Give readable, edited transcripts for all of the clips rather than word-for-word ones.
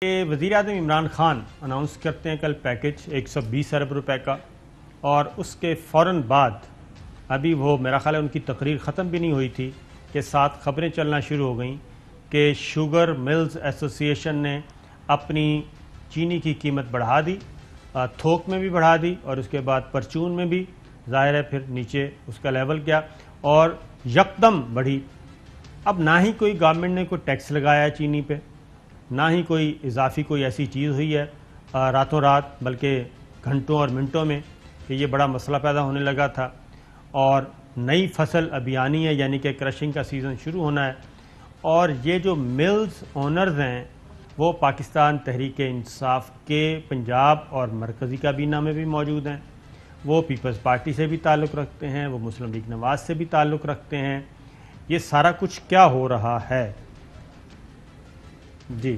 وزیر اعظم عمران خان اناؤنس کرتے ہیں کل پیکج 120 ارب روپے کا، اور اس کے فوراً بعد ابھی وہ میرا خیال ہے ان کی تقریر ختم بھی نہیں ہوئی تھی کہ ساتھ خبریں چلنا شروع ہو گئیں کہ شوگر ملز ایسوسی ایشن نے اپنی چینی کی قیمت بڑھا دی، تھوک میں بھی بڑھا دی اور اس کے بعد پرچون میں بھی، ظاہر ہے پھر نیچے اس کا لیول کیا، اور یکدم بڑھی۔ اب نہ ہی کوئی گورنمنٹ نے کوئی ٹیکس لگایا ہے چینی پہ، نہ ہی کوئی اضافی کوئی ایسی چیز ہوئی ہے راتوں رات، بلکہ گھنٹوں اور منٹوں میں کہ یہ بڑا مسئلہ پیدا ہونے لگا تھا۔ اور نئی فصل ابھی آنی ہے، یعنی کہ کرشنگ کا سیزن شروع ہونا ہے، اور یہ جو ملز اونرز ہیں وہ پاکستان تحریک انصاف کے پنجاب اور مرکزی کابینہ میں بھی موجود ہیں، وہ پیپلز پارٹی سے بھی تعلق رکھتے ہیں، وہ مسلم لیگ نواز سے بھی تعلق رکھتے ہیں۔ یہ سارا کچھ کیا ہو رہا ہے؟ جی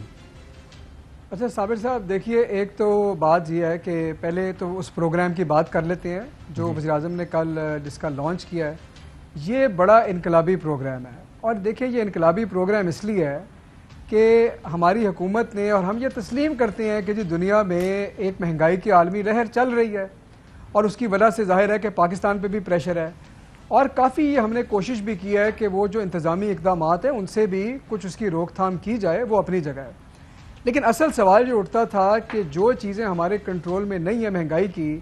اچھا صابر صاحب، دیکھیے ایک تو بات یہ ہے کہ پہلے تو اس پروگرام کی بات کر لیتے ہیں جو وزیر اعظم نے کل جس کا لانچ کیا ہے۔ یہ بڑا انقلابی پروگرام ہے، اور دیکھیں یہ انقلابی پروگرام اس لیے ہے کہ ہماری حکومت نے، اور ہم یہ تسلیم کرتے ہیں کہ جی دنیا میں ایک مہنگائی کی عالمی لہر چل رہی ہے، اور اس کی وجہ سے ظاہر ہے کہ پاکستان پہ بھی پریشر ہے، اور کافی ہم نے کوشش بھی کی ہے کہ وہ جو انتظامی اقدامات ہیں ان سے بھی کچھ اس کی روک تھام کی جائے، وہ اپنی جگہ ہے۔ لیکن اصل سوال جو اٹھتا تھا کہ جو چیزیں ہمارے کنٹرول میں نہیں ہیں مہنگائی کی،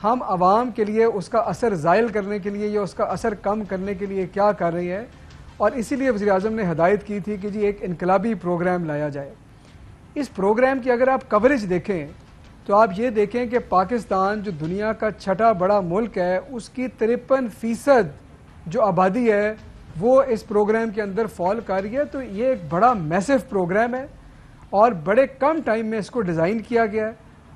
ہم عوام کے لیے اس کا اثر زائل کرنے کے لیے یا اس کا اثر کم کرنے کے لیے کیا کر رہی ہیں، اور اسی لیے وزیر اعظم نے ہدایت کی تھی کہ جی ایک انقلابی پروگرام لایا جائے۔ اس پروگرام کی اگر آپ کوریج دیکھیں تو آپ یہ دیکھیں کہ پاکستان جو دنیا کا چھٹا بڑا ملک ہے، اس کی 53% جو آبادی ہے وہ اس پروگرام کے اندر فال کر رہی ہے۔ تو یہ ایک بڑا میسو پروگرام ہے، اور بڑے کم ٹائم میں اس کو ڈیزائن کیا گیا ہے،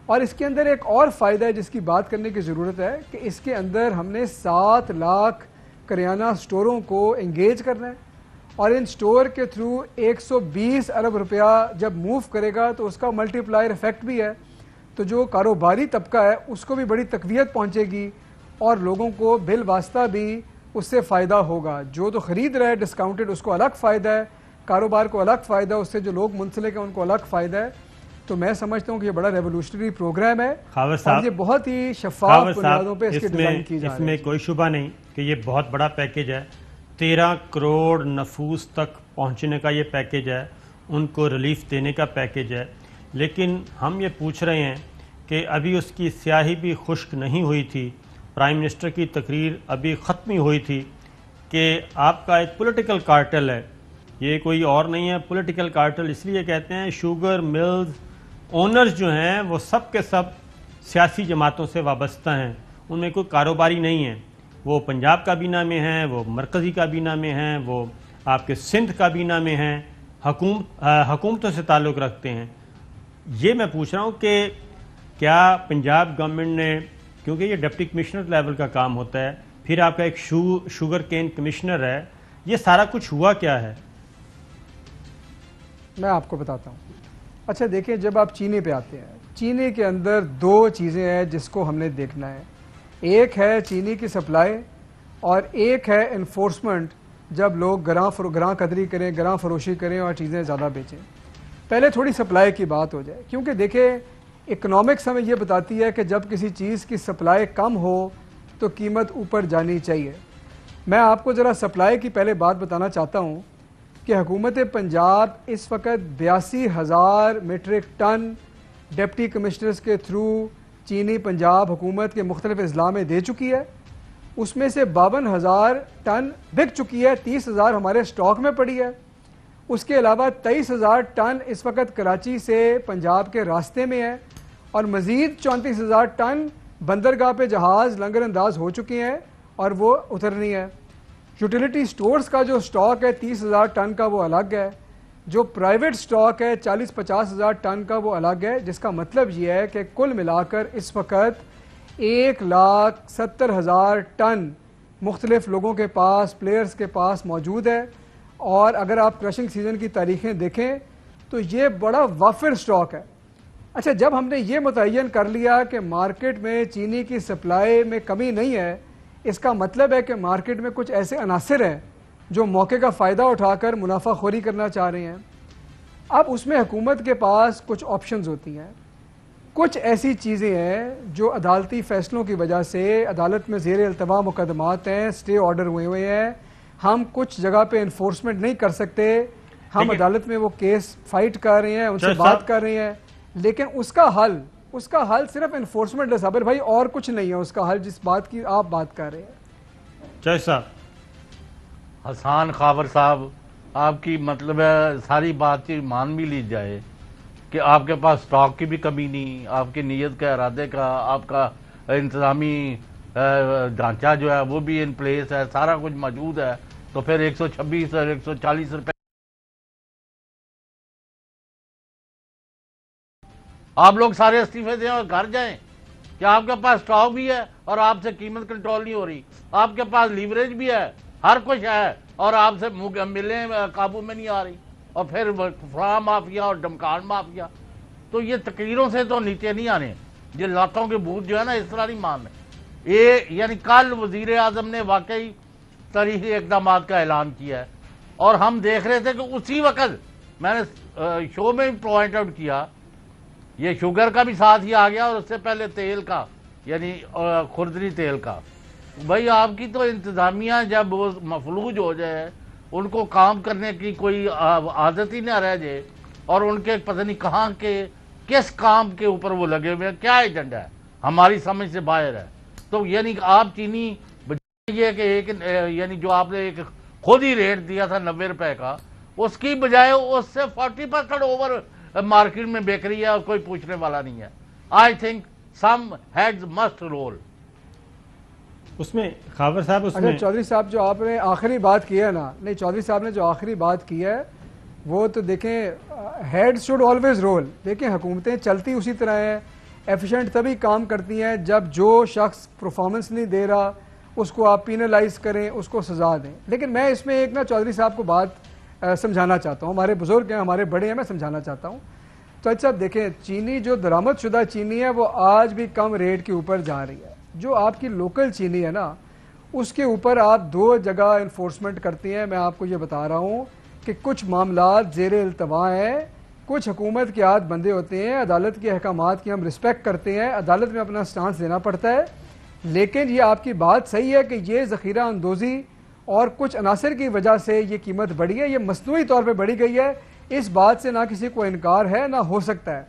اور اس کے اندر ایک اور فائدہ ہے جس کی بات کرنے کی ضرورت ہے کہ اس کے اندر ہم نے 7 لاکھ کریانہ سٹوروں کو انگیج کرنا ہے، اور ان سٹور کے تھرو 120 ارب روپیہ جب موو کرے گا تو اس کا ملٹی پلائر افیکٹ بھی ہے، تو جو کاروباری طبقہ ہے اس کو بھی بڑی تقویت پہنچے گی، اور لوگوں کو بال واسطہ بھی اس سے فائدہ ہوگا۔ جو تو خرید رہا ہے ڈسکاؤنٹڈ اس کو الگ فائدہ ہے، کاروبار کو الگ فائدہ ہے، اس سے جو لوگ منسلک ہیں ان کو الگ فائدہ ہے۔ تو میں سمجھتا ہوں کہ یہ بڑا ریولوشنری پروگرام ہے، اور یہ بہت ہی شفاف بنیادوں پہ اس کی ڈیزائن کی جا رہی ہے۔ اس میں کوئی شبہ نہیں کہ یہ بہت بڑا پیکج ہے، 13 کروڑ نفوس تک پہنچنے کا یہ پیکج ہے، ان کو ریلیف دینے کا پیکج ہے۔ لیکن ہم یہ پوچھ رہے ہیں کہ ابھی اس کی سیاہی بھی خشک نہیں ہوئی تھی، پرائم منسٹر کی تقریر ابھی ختم ہی ہوئی تھی کہ آپ کا ایک پولیٹیکل کارٹل ہے، یہ کوئی اور نہیں ہے۔ پولیٹیکل کارٹل اس لیے کہتے ہیں، شوگر ملز اونرز جو ہیں وہ سب کے سب سیاسی جماعتوں سے وابستہ ہیں، ان میں کوئی کاروباری نہیں ہے، وہ پنجاب کابینہ میں ہیں، وہ مرکزی کابینہ میں ہیں، وہ آپ کے سندھ کابینہ میں ہیں، حکومتوں سے تعلق رکھتے ہیں۔ یہ میں پوچھ رہا ہوں کہ کیا پنجاب گورنمنٹ نے، کیونکہ یہ ڈپٹی کمشنر لیول کا کام ہوتا ہے، پھر آپ کا ایک شوگر کین کمشنر ہے، یہ سارا کچھ ہوا کیا ہے؟ میں آپ کو بتاتا ہوں۔ اچھا دیکھیں، جب آپ چینی پہ آتے ہیں، چینی کے اندر 2 چیزیں ہیں جس کو ہم نے دیکھنا ہے، ایک ہے چینی کی سپلائی، اور ایک ہے انفورسمنٹ، جب لوگ گراں قدری کریں، گراں فروشی کریں اور چیزیں زیادہ بیچیں۔ پہلے تھوڑی سپلائی کی بات ہو جائے، کیونکہ دیکھیں اکنامکس ہمیں یہ بتاتی ہے کہ جب کسی چیز کی سپلائی کم ہو تو قیمت اوپر جانی چاہیے۔ میں آپ کو ذرا سپلائی کی پہلے بات بتانا چاہتا ہوں کہ حکومت پنجاب اس وقت 82,000 میٹرک ٹن ڈپٹی کمشنرز کے تھرو چینی پنجاب حکومت کے مختلف اضلاع میں دے چکی ہے، اس میں سے 52,000 ٹن بک چکی ہے، 30,000 ہمارے سٹاک میں پڑی ہے، اس کے علاوہ 23,000 ٹن اس وقت کراچی سے پنجاب کے راستے میں ہے، اور مزید 34,000 ٹن بندرگاہ پہ جہاز لنگر انداز ہو چکے ہیں اور وہ اترنی ہے۔ یوٹیلیٹی سٹورز کا جو سٹاک ہے 30,000 ٹن کا وہ الگ ہے، جو پرائیویٹ سٹاک ہے 40-50,000 ٹن کا وہ الگ ہے، جس کا مطلب یہ ہے کہ کل ملا کر اس وقت 1,70,000 ٹن مختلف لوگوں کے پاس، پلیئرز کے پاس موجود ہے، اور اگر آپ کرشنگ سیزن کی تاریخیں دیکھیں تو یہ بڑا وافر سٹاک ہے۔ اچھا، جب ہم نے یہ متعین کر لیا کہ مارکیٹ میں چینی کی سپلائی میں کمی نہیں ہے، اس کا مطلب ہے کہ مارکیٹ میں کچھ ایسے عناصر ہیں جو موقع کا فائدہ اٹھا کر منافع خوری کرنا چاہ رہے ہیں۔ اب اس میں حکومت کے پاس کچھ آپشنز ہوتی ہیں، کچھ ایسی چیزیں ہیں جو عدالتی فیصلوں کی وجہ سے عدالت میں زیر التوا مقدمات ہیں، اسٹے آرڈر ہوئے ہیں، ہم کچھ جگہ پہ انفورسمنٹ نہیں کر سکتے، ہم عدالت میں وہ کیس فائٹ کر رہے ہیں، ان سے بات کر رہے ہیں، لیکن اس کا حل صرف انفورسمنٹ ہے صابر بھائی، اور کچھ نہیں ہے اس کا حل جس بات کی آپ بات کر رہے ہیں۔ جی صاحب حسان خاور صاحب، آپ کی مطلب ہے ساری بات چیت مان بھی لی جائے کہ آپ کے پاس سٹاک کی بھی کمی نہیں، آپ کی نیت کا ارادے کا، آپ کا انتظامی ڈھانچہ جو ہے وہ بھی ان پلیس ہے، سارا کچھ موجود ہے، تو پھر 126 اور 140 روپے آپ لوگ سارے استعفے دیں اور گھر جائیں؟ کہ آپ کے پاس سٹاک بھی ہے اور آپ سے قیمت کنٹرول نہیں ہو رہی، آپ کے پاس لیوریج بھی ہے، ہر کچھ ہے، اور آپ سے ملیں قابو میں نہیں آ رہی، اور پھر فراہ مافیا اور ڈمکان مافیا۔ تو یہ تقریروں سے تو نیچے نہیں آنے، یہ لاتوں کے بھوت جو ہے نا اس طرح نہیں ماننے۔ یعنی کل وزیر اعظم نے واقعی تاریخی اقدامات کا اعلان کیا ہے، اور ہم دیکھ رہے تھے کہ اسی وقت میں نے شو میں پوائنٹ آؤٹ کیا، یہ شوگر کا بھی ساتھ ہی آ گیا، اور اس سے پہلے تیل کا، یعنی خوردنی تیل کا۔ بھائی آپ کی تو انتظامیہ جب وہ مفلوج ہو جائے، ان کو کام کرنے کی کوئی عادت ہی نہ رہ جائے، اور ان کے پتہ نہیں کہاں کے کس کام کے اوپر وہ لگے ہوئے ہیں، کیا ایجنڈا ہے ہماری سمجھ سے باہر ہے۔ تو یعنی آپ چینی بجائے کہ ایک یعنی جو آپ نے ایک خود ہی ریٹ دیا تھا 90 روپے کا، اس کی بجائے اس سے 40% اوور مارکیٹ میں بیک رہی ہے، اور کوئی پوچھنے والا نہیں ہے۔ I think some heads must roll. اس میں خاور صاحب اس میں چودھری صاحب جو آپ نے آخری بات کی ہے نا، نہیں چودھری صاحب نے جو آخری بات کی ہے وہ تو دیکھیں، ہیڈ شوڈ آلویز رول۔ دیکھیں حکومتیں چلتی اسی طرح ہیں، ایفیشینٹ تبھی کام کرتی ہیں جب جو شخص پرفارمنس نہیں دے رہا اس کو آپ پینلائز کریں، اس کو سزا دیں۔ لیکن میں اس میں ایک نا چودھری صاحب کو بات سمجھانا چاہتا ہوں، ہمارے بزرگ ہیں، ہمارے بڑے ہیں، میں سمجھانا چاہتا ہوں۔ تو اچھا دیکھیں، چینی جو درآمد شدہ چینی ہے وہ آج بھی کم ریٹ کے اوپر جا رہی ہے۔ جو آپ کی لوکل چینی ہے نا، اس کے اوپر آپ دو جگہ انفورسمنٹ کرتی ہیں۔ میں آپ کو یہ بتا رہا ہوں کہ کچھ معاملات زیر التوا ہیں، کچھ حکومت کے ہاتھ بندے ہوتے ہیں، عدالت کے احکامات کی ہم رسپیکٹ کرتے ہیں، عدالت میں اپنا سٹانس لینا پڑتا ہے، لیکن یہ آپ کی بات صحیح ہے کہ یہ ذخیرہ اندوزی اور کچھ عناصر کی وجہ سے یہ قیمت بڑھی ہے، یہ مصنوعی طور پہ بڑھی گئی ہے، اس بات سے نہ کسی کو انکار ہے نہ ہو سکتا ہے،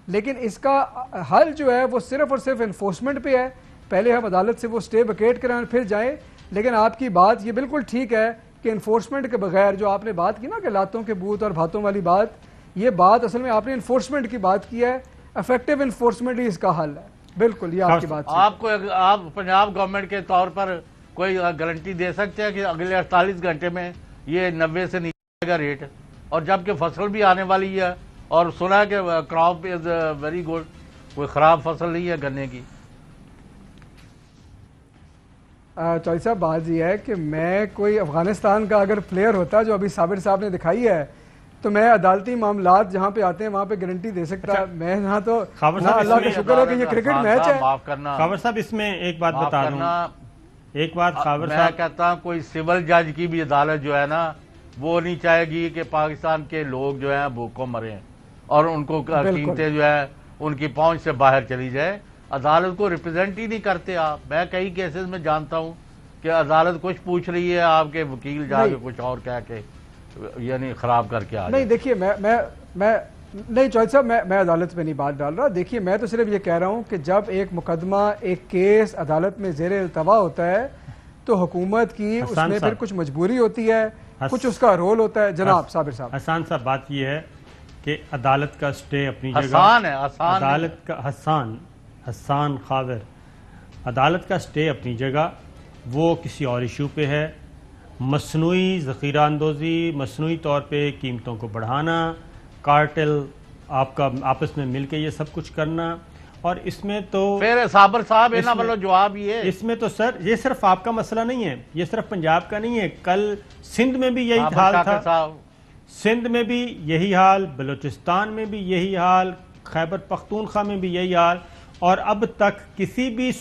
لیکن اس کا حل جو ہے وہ صرف اور صرف انفورسمنٹ پہ ہے۔ پہلے ہم عدالت سے وہ سٹے ویکیٹ کریں پھر جائیں، لیکن آپ کی بات یہ بالکل ٹھیک ہے کہ انفورسمنٹ کے بغیر جو آپ نے بات کی نا کہ لاتوں کے بوت اور بھاتوں والی بات، یہ بات اصل میں آپ نے انفورسمنٹ کی بات کی ہے، افیکٹو انفورسمنٹ ہی اس کا حل ہے۔ بالکل یہ آپ کی بات آپ پنجاب گورنمنٹ کے طور پر کوئی گارنٹی دے سکتے ہیں کہ اگلے 48 گھنٹے میں یہ 90 سے نیچے گا ریٹ، اور جبکہ فصل بھی آنے والی ہے، اور سنا ہے کہ کراپ از ویری گڈ، کوئی خراب فصل نہیں ہے گنے کی۔ چوہدری صاحب بات یہ ہے کہ میں کوئی افغانستان کا اگر پلیئر ہوتا جو ابھی صابر صاحب نے دکھائی ہے، تو میں عدالتی معاملات جہاں پہ آتے ہیں وہاں پہ گارنٹی دے سکتا۔ میں نہ تو اللہ کا شکر ہے کہ یہ کرکٹ میچ ہے۔ خاور صاحب اس میں ایک بات بتا دوں، ایک بات خاور صاحب، میں کہتا ہوں کوئی سول جج کی بھی عدالت جو ہے نا وہ نہیں چاہے گی کہ پاکستان کے لوگ جو ہیں بھوکوں مریں اور ان کو قیمتیں جو ہے ان کی پہنچ سے باہر چلی جائے۔ عدالت کو ریپرزینٹ ہی نہیں کرتے آپ۔ میں کئی کیسز میں جانتا ہوں کہ عدالت کچھ پوچھ رہی ہے، آپ کے وکیل جا کے کچھ اور کہہ کے یعنی خراب کر کے آ نہیں دیکھیے میں نہیں چوہدری صاحب میں عدالت میں نہیں بات ڈال رہا۔ دیکھیے میں تو صرف یہ کہہ رہا ہوں کہ جب ایک مقدمہ ایک کیس عدالت میں زیر التوا ہوتا ہے تو حکومت کی اس میں پھر کچھ مجبوری ہوتی ہے، کچھ اس کا رول ہوتا ہے۔ جناب صابر صاحب، حسان صاحب بات یہ ہے کہ عدالت کا سٹے اپنی جگہ، حسان ہے عدالت کا حسان خاور، عدالت کا سٹے اپنی جگہ، وہ کسی اور ایشو پہ ہے۔ مصنوعی ذخیرہ اندوزی، مصنوعی طور پہ قیمتوں کو بڑھانا، کارٹل آپ کا آپس میں مل کے یہ سب کچھ کرنا، اور اس میں تو پھر صابر صاحب انہاں والوں جواب یہ ہے، اس میں تو سر یہ صرف آپ کا مسئلہ نہیں ہے، یہ صرف پنجاب کا نہیں ہے، کل سندھ میں بھی یہی حال تھا، سندھ میں بھی یہی حال، بلوچستان میں بھی یہی حال، خیبر پختونخوا میں بھی یہی حال، اور اب تک کسی بھی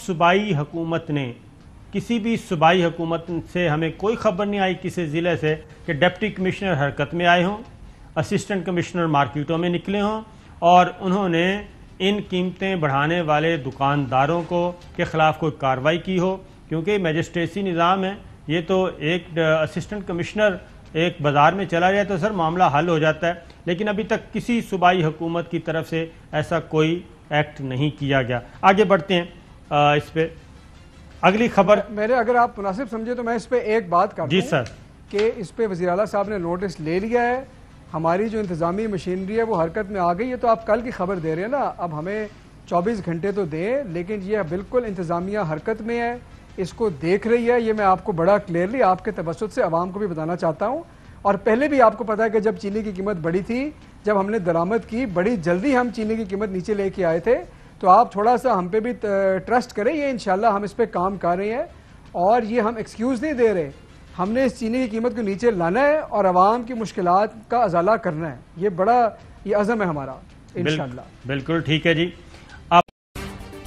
صوبائی حکومت سے ہمیں کوئی خبر نہیں آئی کسی ضلع سے کہ ڈپٹی کمشنر حرکت میں آئے ہوں اسسٹنٹ کمشنر مارکیٹوں میں نکلے ہوں اور انہوں نے ان قیمتیں بڑھانے والے دکانداروں کو کے خلاف کوئی کارروائی کی ہو، کیونکہ میجسٹریسی نظام ہے. یہ تو ایک اسسٹنٹ کمشنر ایک بازار میں چلا جائے تو سر معاملہ حل ہو جاتا ہے، لیکن ابھی تک کسی صوبائی حکومت کی طرف سے ایسا کوئی ایکٹ نہیں کیا گیا. آگے بڑھتے ہیں اس پہ اگلی خبر. میرے اگر آپ مناسب سمجھے تو میں اس پہ ایک بات کرتا ہوں. جی سر. کہ اس پہ وزیر اعلیٰ صاحب نے نوٹس لے لیا ہے، ہماری جو انتظامی مشینری ہے وہ حرکت میں آ گئی ہے. تو آپ کل کی خبر دے رہے ہیں نا، اب ہمیں 24 گھنٹے تو دیں، لیکن یہ بالکل انتظامیہ حرکت میں ہے، اس کو دیکھ رہی ہے. یہ میں آپ کو بڑا کلیئرلی آپ کے توسط سے عوام کو بھی بتانا چاہتا ہوں. اور پہلے بھی آپ کو پتا ہے کہ جب چینی کی قیمت بڑی تھی، جب ہم نے درآمد کی، بڑی جلدی ہم چینی کی قیمت نیچے لے کے آئے تھے. تو آپ تھوڑا سا ہم پہ بھی ٹرسٹ کریں، یہ انشاءاللہ ہم اس پہ کام کر رہے ہیں اور یہ ہم ایکسکیوز نہیں دے رہے. ہم نے اس چینی کی قیمت کو نیچے لانا ہے اور عوام کی مشکلات کا ازالہ کرنا ہے. یہ عزم ہے ہمارا انشاءاللہ. بالکل ٹھیک ہے جی.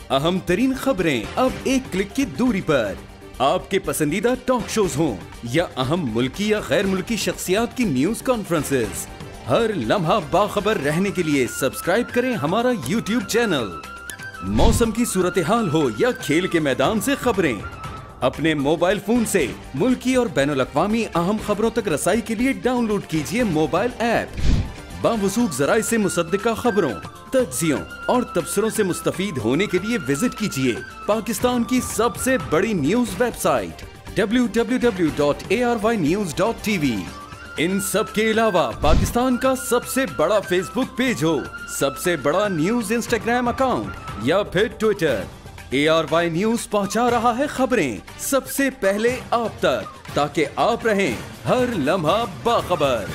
اہم ترین خبریں اب ایک کلک کی دوری پر. آپ کے پسندیدہ ٹاک شوز ہوں یا اہم ملکی یا غیر ملکی شخصیات کی نیوز کانفرنسز، ہر لمحہ باخبر رہنے کے لیے سبسکرائب کریں ہمارا یوٹیوب چینل. موسم کی صورتحال ہو یا کھیل کے میدان سے خبریں، اپنے موبائل فون سے ملکی اور بین الاقوامی اہم خبروں تک رسائی کے لیے ڈاؤن لوڈ کیجیے موبائل ایپ. باوثوق ذرائع سے مصدقہ خبروں، تجزیوں اور تبصروں سے مستفید ہونے کے لیے وزٹ کیجیے پاکستان کی سب سے بڑی نیوز ویب سائٹ www.arYnews.tv. ان سب کے علاوہ پاکستان کا سب سے بڑا فیس بک پیج ہو، سب سے بڑا نیوز انسٹاگرام اکاؤنٹ یا پھر ٹویٹر، ARY نیوز پہنچا رہا ہے خبریں سب سے پہلے آپ تک، تاکہ آپ رہیں ہر لمحہ باخبر.